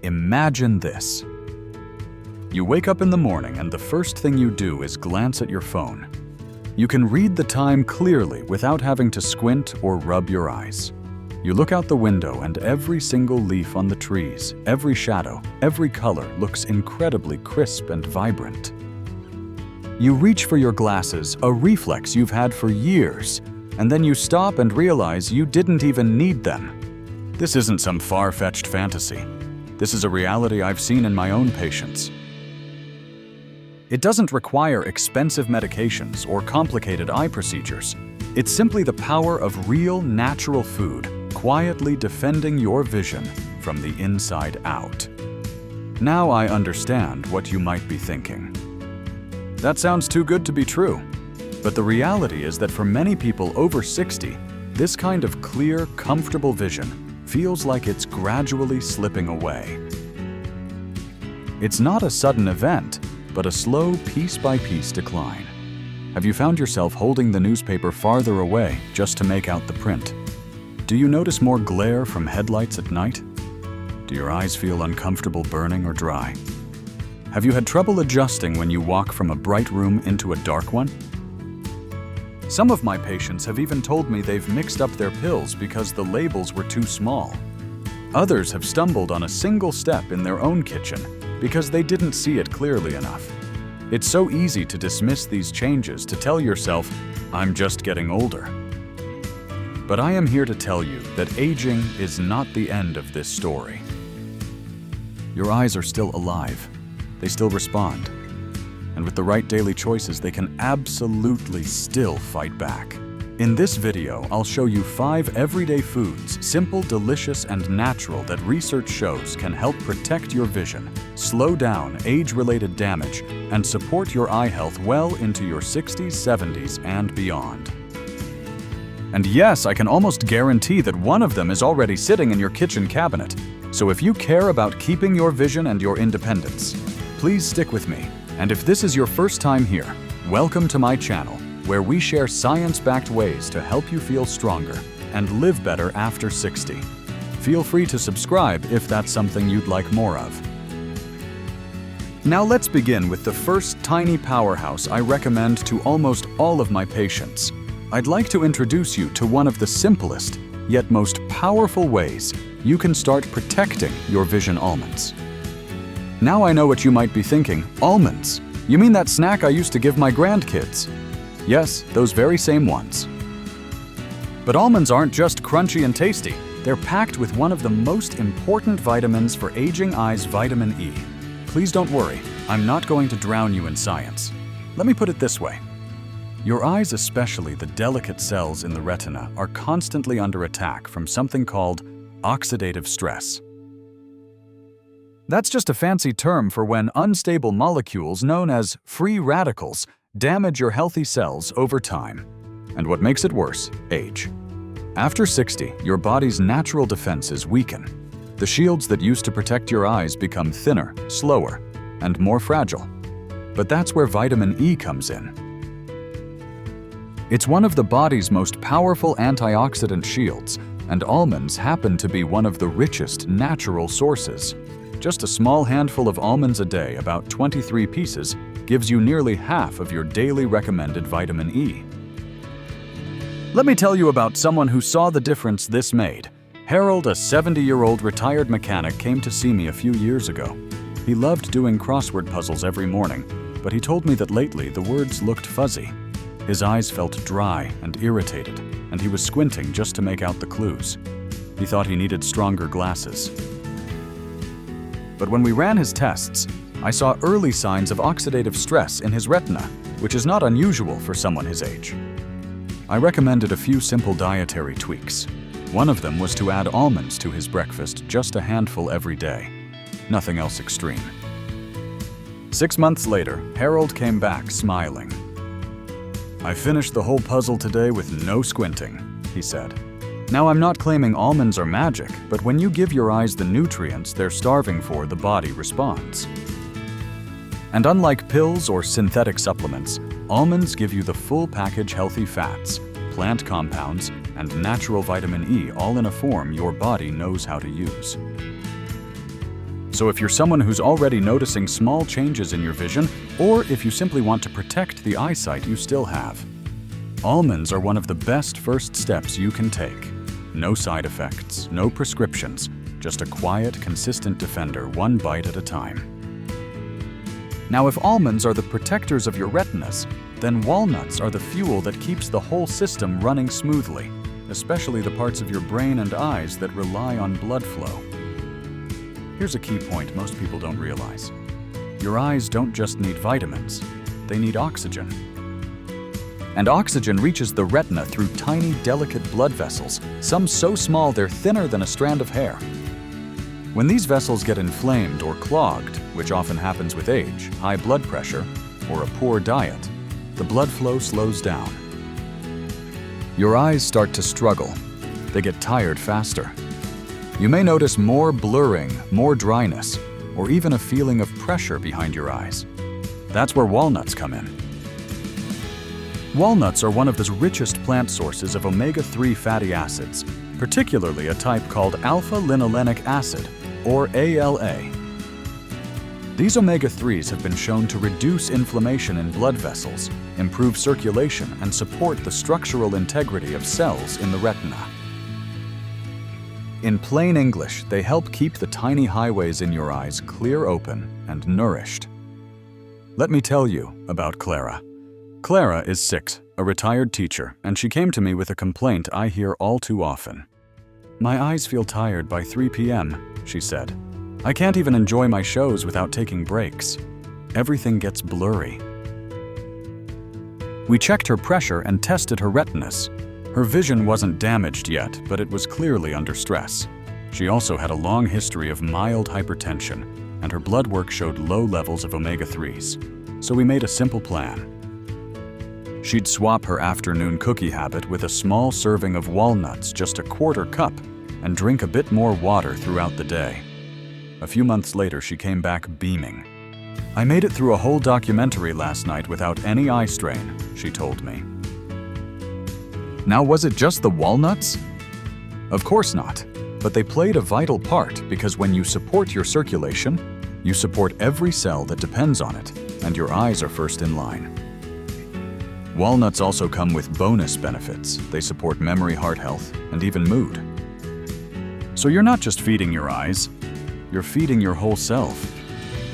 Imagine this. You wake up in the morning and the first thing you do is glance at your phone. You can read the time clearly without having to squint or rub your eyes. You look out the window and every single leaf on the trees, every shadow, every color looks incredibly crisp and vibrant. You reach for your glasses, a reflex you've had for years, and then you stop and realize you didn't even need them. This isn't some far-fetched fantasy. This is a reality I've seen in my own patients. It doesn't require expensive medications or complicated eye procedures. It's simply the power of real, natural food, quietly defending your vision from the inside out. Now I understand what you might be thinking. That sounds too good to be true. But the reality is that for many people over 60, this kind of clear, comfortable vision feels like it's gradually slipping away. It's not a sudden event, but a slow, piece-by-piece decline. Have you found yourself holding the newspaper farther away just to make out the print? Do you notice more glare from headlights at night? Do your eyes feel uncomfortable burning or dry? Have you had trouble adjusting when you walk from a bright room into a dark one? Some of my patients have even told me they've mixed up their pills because the labels were too small. Others have stumbled on a single step in their own kitchen because they didn't see it clearly enough. It's so easy to dismiss these changes, to tell yourself, "I'm just getting older." But I am here to tell you that aging is not the end of this story. Your eyes are still alive. They still respond. And with the right daily choices, they can absolutely still fight back. In this video, I'll show you 5 everyday foods, simple, delicious, and natural, that research shows can help protect your vision, slow down age-related damage, and support your eye health well into your 60s, 70s, and beyond. And yes, I can almost guarantee that one of them is already sitting in your kitchen cabinet. So if you care about keeping your vision and your independence, please stick with me. And if this is your first time here, welcome to my channel, where we share science-backed ways to help you feel stronger and live better after 60. Feel free to subscribe if that's something you'd like more of. Now let's begin with the first tiny powerhouse I recommend to almost all of my patients. I'd like to introduce you to one of the simplest, yet most powerful ways you can start protecting your vision: almonds. Now I know what you might be thinking. Almonds? You mean that snack I used to give my grandkids? Yes, those very same ones. But almonds aren't just crunchy and tasty. They're packed with one of the most important vitamins for aging eyes: vitamin E. Please don't worry, I'm not going to drown you in science. Let me put it this way. Your eyes, especially the delicate cells in the retina, are constantly under attack from something called oxidative stress. That's just a fancy term for when unstable molecules known as free radicals damage your healthy cells over time. And what makes it worse? Age. After 60, your body's natural defenses weaken. The shields that used to protect your eyes become thinner, slower, and more fragile. But that's where vitamin E comes in. It's one of the body's most powerful antioxidant shields, and almonds happen to be one of the richest natural sources. Just a small handful of almonds a day, about 23 pieces, gives you nearly half of your daily recommended vitamin E. Let me tell you about someone who saw the difference this made. Harold, a 70-year-old retired mechanic, came to see me a few years ago. He loved doing crossword puzzles every morning, but he told me that lately the words looked fuzzy. His eyes felt dry and irritated, and he was squinting just to make out the clues. He thought he needed stronger glasses. But when we ran his tests, I saw early signs of oxidative stress in his retina, which is not unusual for someone his age. I recommended a few simple dietary tweaks. One of them was to add almonds to his breakfast, just a handful every day. Nothing else extreme. 6 months later, Harold came back smiling. "I finished the whole puzzle today with no squinting," he said. Now, I'm not claiming almonds are magic, but when you give your eyes the nutrients they're starving for, the body responds. And unlike pills or synthetic supplements, almonds give you the full package: healthy fats, plant compounds, and natural vitamin E, all in a form your body knows how to use. So if you're someone who's already noticing small changes in your vision, or if you simply want to protect the eyesight you still have, almonds are one of the best first steps you can take. No side effects, no prescriptions, just a quiet, consistent defender, one bite at a time. Now, if almonds are the protectors of your retinas, then walnuts are the fuel that keeps the whole system running smoothly, especially the parts of your brain and eyes that rely on blood flow. Here's a key point most people don't realize. Your eyes don't just need vitamins, they need oxygen. And oxygen reaches the retina through tiny, delicate blood vessels, some so small they're thinner than a strand of hair. When these vessels get inflamed or clogged, which often happens with age, high blood pressure, or a poor diet, the blood flow slows down. Your eyes start to struggle. They get tired faster. You may notice more blurring, more dryness, or even a feeling of pressure behind your eyes. That's where walnuts come in. Walnuts are one of the richest plant sources of omega-3 fatty acids, particularly a type called alpha-linolenic acid, or ALA. These omega-3s have been shown to reduce inflammation in blood vessels, improve circulation, and support the structural integrity of cells in the retina. In plain English, they help keep the tiny highways in your eyes clear open and nourished. Let me tell you about Clara. Clara is 6, a retired teacher, and she came to me with a complaint I hear all too often. "My eyes feel tired by 3 p.m., she said. "I can't even enjoy my shows without taking breaks. Everything gets blurry." We checked her pressure and tested her retinas. Her vision wasn't damaged yet, but it was clearly under stress. She also had a long history of mild hypertension, and her blood work showed low levels of omega-3s. So we made a simple plan. She'd swap her afternoon cookie habit with a small serving of walnuts, just a quarter cup, and drink a bit more water throughout the day. A few months later, she came back beaming. "I made it through a whole documentary last night without any eye strain," she told me. Now, was it just the walnuts? Of course not, but they played a vital part because when you support your circulation, you support every cell that depends on it, and your eyes are first in line. Walnuts also come with bonus benefits. They support memory, heart health, and even mood. So you're not just feeding your eyes, you're feeding your whole self.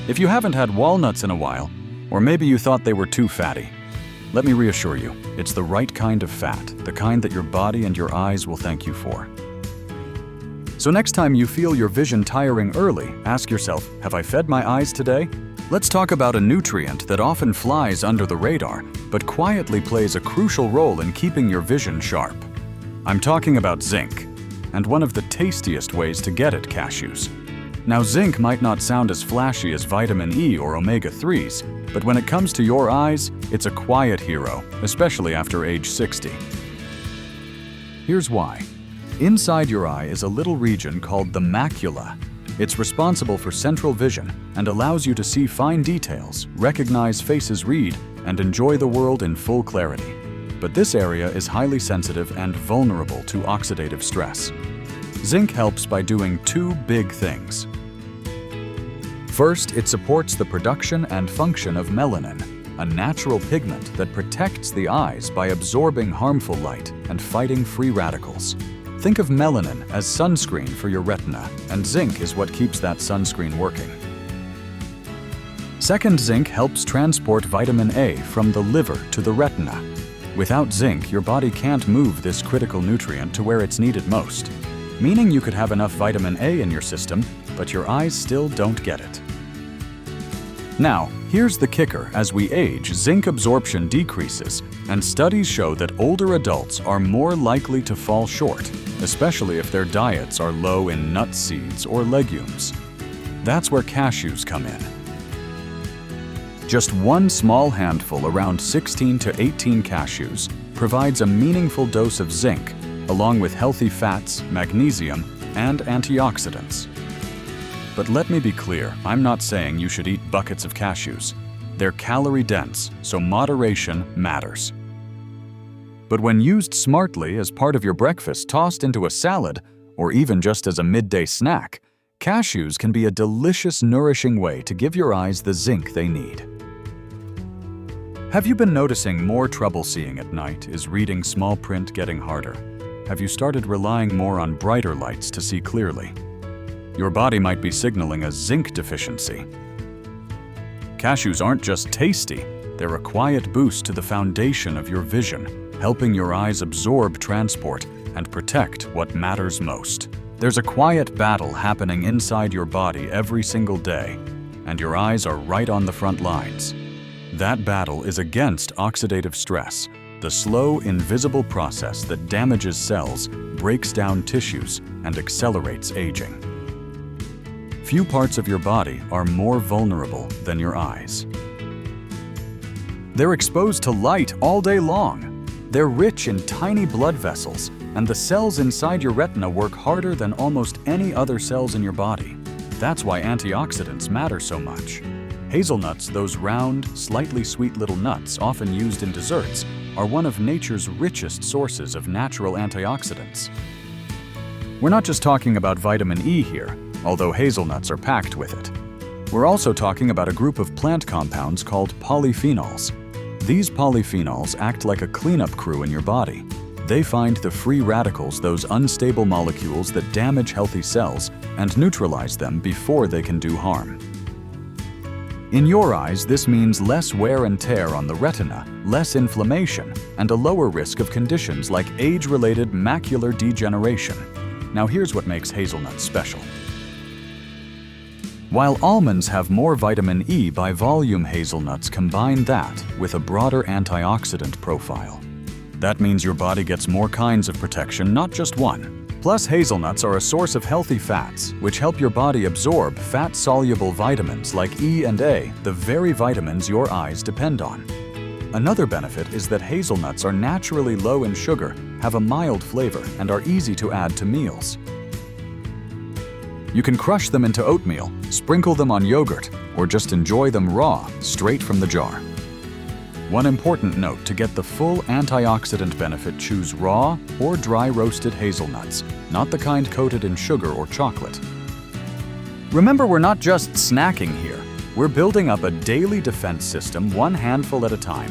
If you haven't had walnuts in a while, or maybe you thought they were too fatty, let me reassure you, it's the right kind of fat, the kind that your body and your eyes will thank you for. So next time you feel your vision tiring early, ask yourself, have I fed my eyes today? Let's talk about a nutrient that often flies under the radar, but quietly plays a crucial role in keeping your vision sharp. I'm talking about zinc, and one of the tastiest ways to get it, cashews. Now, zinc might not sound as flashy as vitamin E or omega-3s, but when it comes to your eyes, it's a quiet hero, especially after age 60. Here's why. Inside your eye is a little region called the macula. It's responsible for central vision and allows you to see fine details, recognize faces read, and enjoy the world in full clarity. But this area is highly sensitive and vulnerable to oxidative stress. Zinc helps by doing 2 big things. First, it supports the production and function of melanin, a natural pigment that protects the eyes by absorbing harmful light and fighting free radicals. Think of melanin as sunscreen for your retina, and zinc is what keeps that sunscreen working. Second, zinc helps transport vitamin A from the liver to the retina. Without zinc, your body can't move this critical nutrient to where it's needed most, meaning you could have enough vitamin A in your system, but your eyes still don't get it. Now, here's the kicker. As we age, zinc absorption decreases, and studies show that older adults are more likely to fall short, especially if their diets are low in nut seeds or legumes. That's where cashews come in. Just one small handful, around 16 to 18 cashews, provides a meaningful dose of zinc, along with healthy fats, magnesium, and antioxidants. But let me be clear, I'm not saying you should eat buckets of cashews. They're calorie-dense, so moderation matters. But when used smartly as part of your breakfast, tossed into a salad, or even just as a midday snack, Cashews can be a delicious, nourishing way to give your eyes the zinc they need. Have you been noticing more trouble seeing at night? Is reading small print getting harder? Have you started relying more on brighter lights to see clearly? Your body might be signaling a zinc deficiency. Cashews aren't just tasty, they're a quiet boost to the foundation of your vision, helping your eyes absorb transport and protect what matters most. There's a quiet battle happening inside your body every single day, and your eyes are right on the front lines. That battle is against oxidative stress, the slow, invisible process that damages cells, breaks down tissues, and accelerates aging. Few parts of your body are more vulnerable than your eyes. They're exposed to light all day long. They're rich in tiny blood vessels, and the cells inside your retina work harder than almost any other cells in your body. That's why antioxidants matter so much. Hazelnuts, those round, slightly sweet little nuts often used in desserts, are one of nature's richest sources of natural antioxidants. We're not just talking about vitamin E here, although hazelnuts are packed with it. We're also talking about a group of plant compounds called polyphenols. These polyphenols act like a cleanup crew in your body. They find the free radicals, those unstable molecules that damage healthy cells, and neutralize them before they can do harm. In your eyes, this means less wear and tear on the retina, less inflammation, and a lower risk of conditions like age-related macular degeneration. Now here's what makes hazelnuts special. While almonds have more vitamin E by volume, hazelnuts combine that with a broader antioxidant profile. That means your body gets more kinds of protection, not just one. Plus, hazelnuts are a source of healthy fats, which help your body absorb fat-soluble vitamins like E and A, the very vitamins your eyes depend on. Another benefit is that hazelnuts are naturally low in sugar, have a mild flavor, and are easy to add to meals. You can crush them into oatmeal, sprinkle them on yogurt, or just enjoy them raw, straight from the jar. One important note: to get the full antioxidant benefit, choose raw or dry roasted hazelnuts, not the kind coated in sugar or chocolate. Remember, we're not just snacking here. We're building up a daily defense system, one handful at a time.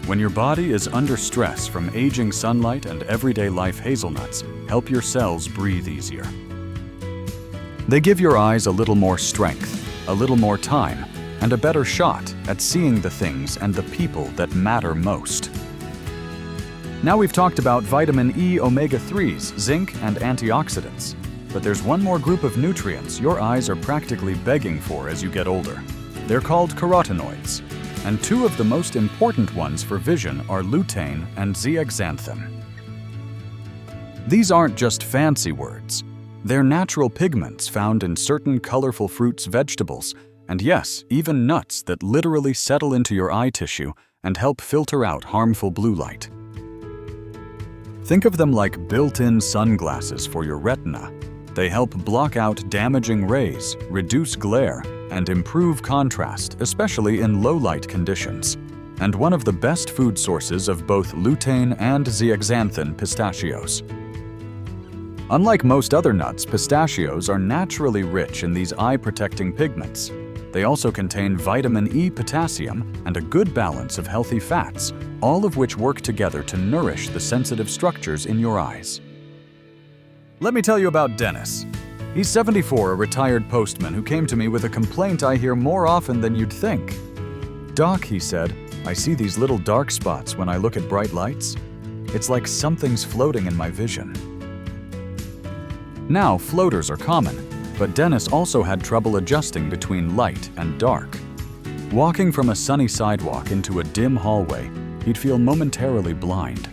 When your body is under stress from aging sunlight and everyday life, hazelnuts help your cells breathe easier. They give your eyes a little more strength, a little more time, and a better shot at seeing the things and the people that matter most. Now we've talked about vitamin E, omega-3s, zinc, and antioxidants. But there's one more group of nutrients your eyes are practically begging for as you get older. They're called carotenoids, and two of the most important ones for vision are lutein and zeaxanthin. These aren't just fancy words. They're natural pigments found in certain colorful fruits, vegetables, and yes, even nuts that literally settle into your eye tissue and help filter out harmful blue light. Think of them like built-in sunglasses for your retina. They help block out damaging rays, reduce glare, and improve contrast, especially in low-light conditions. And one of the best food sources of both lutein and zeaxanthin, pistachios. Unlike most other nuts, pistachios are naturally rich in these eye-protecting pigments. They also contain vitamin E, potassium, and a good balance of healthy fats, all of which work together to nourish the sensitive structures in your eyes. Let me tell you about Dennis. He's 74, a retired postman who came to me with a complaint I hear more often than you'd think. "Doc," he said, "I see these little dark spots when I look at bright lights. It's like something's floating in my vision." Now, floaters are common, but Dennis also had trouble adjusting between light and dark. Walking from a sunny sidewalk into a dim hallway, he'd feel momentarily blind.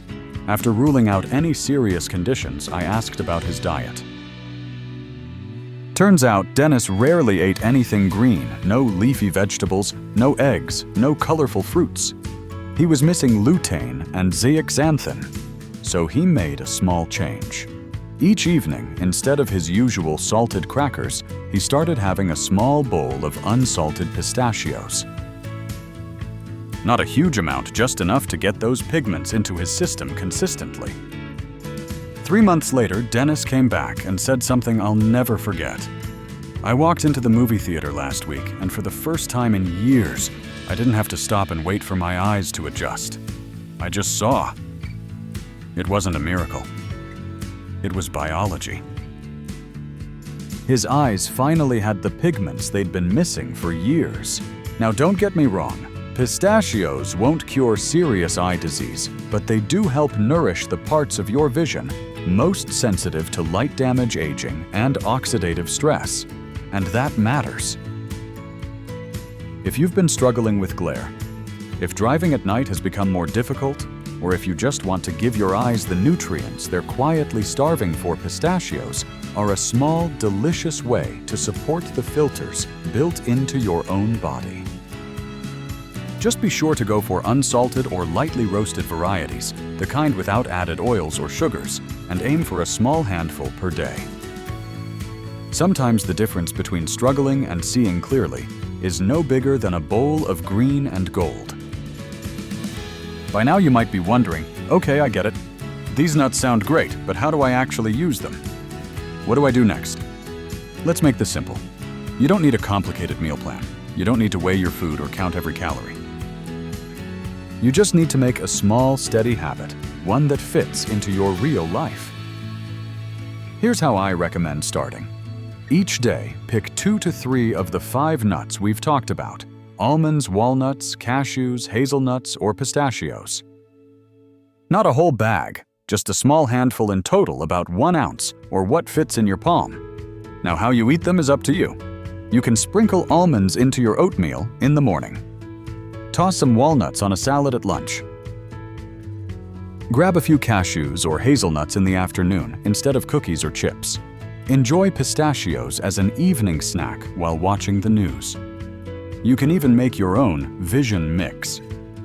After ruling out any serious conditions, I asked about his diet. Turns out, Dennis rarely ate anything green, no leafy vegetables, no eggs, no colorful fruits. He was missing lutein and zeaxanthin, so he made a small change. Each evening, instead of his usual salted crackers, he started having a small bowl of unsalted pistachios. Not a huge amount, just enough to get those pigments into his system consistently. 3 months later, Dennis came back and said something I'll never forget. I walked into the movie theater last week, and for the first time in years, I didn't have to stop and wait for my eyes to adjust. I just saw. It wasn't a miracle. It was biology. His eyes finally had the pigments they'd been missing for years. Now don't get me wrong, pistachios won't cure serious eye disease, but they do help nourish the parts of your vision most sensitive to light damage, aging, and oxidative stress. And that matters. If you've been struggling with glare, if driving at night has become more difficult, or if you just want to give your eyes the nutrients they're quietly starving for, pistachios are a small, delicious way to support the filters built into your own body. Just be sure to go for unsalted or lightly roasted varieties, the kind without added oils or sugars, and aim for a small handful per day. Sometimes the difference between struggling and seeing clearly is no bigger than a bowl of green and gold. By now you might be wondering, okay, I get it. These nuts sound great, but how do I actually use them? What do I do next? Let's make this simple. You don't need a complicated meal plan. You don't need to weigh your food or count every calorie. You just need to make a small, steady habit, one that fits into your real life. Here's how I recommend starting. Each day, pick 2 to 3 of the 5 nuts we've talked about: almonds, walnuts, cashews, hazelnuts, or pistachios. Not a whole bag, just a small handful in total, about 1 ounce, or what fits in your palm. Now how you eat them is up to you. You can sprinkle almonds into your oatmeal in the morning. Toss some walnuts on a salad at lunch. Grab a few cashews or hazelnuts in the afternoon instead of cookies or chips. Enjoy pistachios as an evening snack while watching the news. You can even make your own vision mix.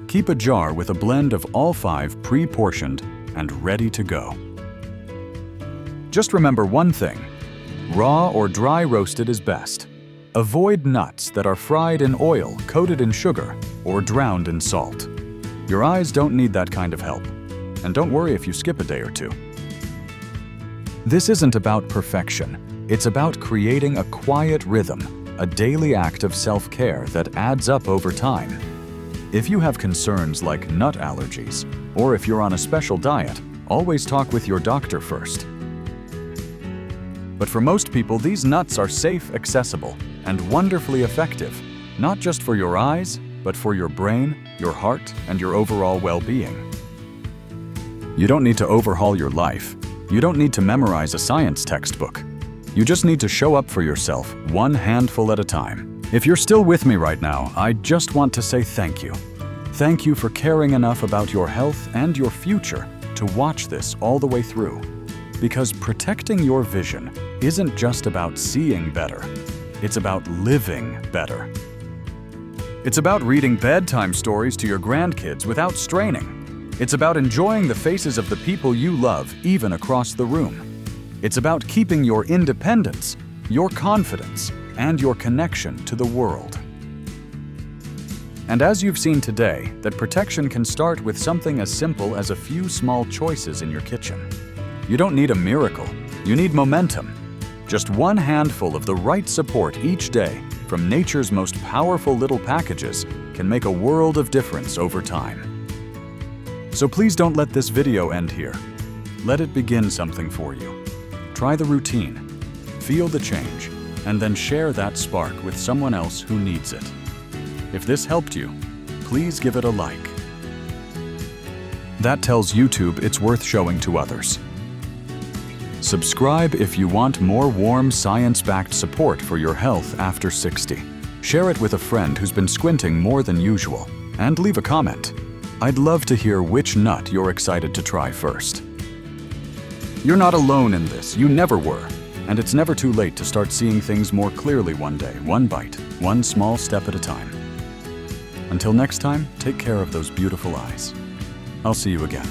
Keep a jar with a blend of all 5 pre-portioned and ready to go. Just remember one thing: raw or dry roasted is best. Avoid nuts that are fried in oil, coated in sugar, or drowned in salt. Your eyes don't need that kind of help. And don't worry if you skip a day or 2. This isn't about perfection. It's about creating a quiet rhythm, a daily act of self-care that adds up over time. If you have concerns like nut allergies, or if you're on a special diet, always talk with your doctor first. But for most people, these nuts are safe, accessible, and wonderfully effective, not just for your eyes, but for your brain, your heart, and your overall well-being. You don't need to overhaul your life. You don't need to memorize a science textbook. You just need to show up for yourself, one handful at a time. If you're still with me right now, I just want to say thank you. Thank you for caring enough about your health and your future to watch this all the way through. Because protecting your vision isn't just about seeing better. It's about living better. It's about reading bedtime stories to your grandkids without straining. It's about enjoying the faces of the people you love, even across the room. It's about keeping your independence, your confidence, and your connection to the world. And as you've seen today, that protection can start with something as simple as a few small choices in your kitchen. You don't need a miracle. You need momentum. Just one handful of the right support each day from nature's most powerful little packages can make a world of difference over time. So please don't let this video end here. Let it begin something for you. Try the routine, feel the change, and then share that spark with someone else who needs it. If this helped you, please give it a like. That tells YouTube it's worth showing to others. Subscribe if you want more warm, science-backed support for your health after 60. Share it with a friend who's been squinting more than usual, and leave a comment. I'd love to hear which nut you're excited to try first. You're not alone in this, you never were, and it's never too late to start seeing things more clearly one day, one bite, one small step at a time. Until next time, take care of those beautiful eyes. I'll see you again.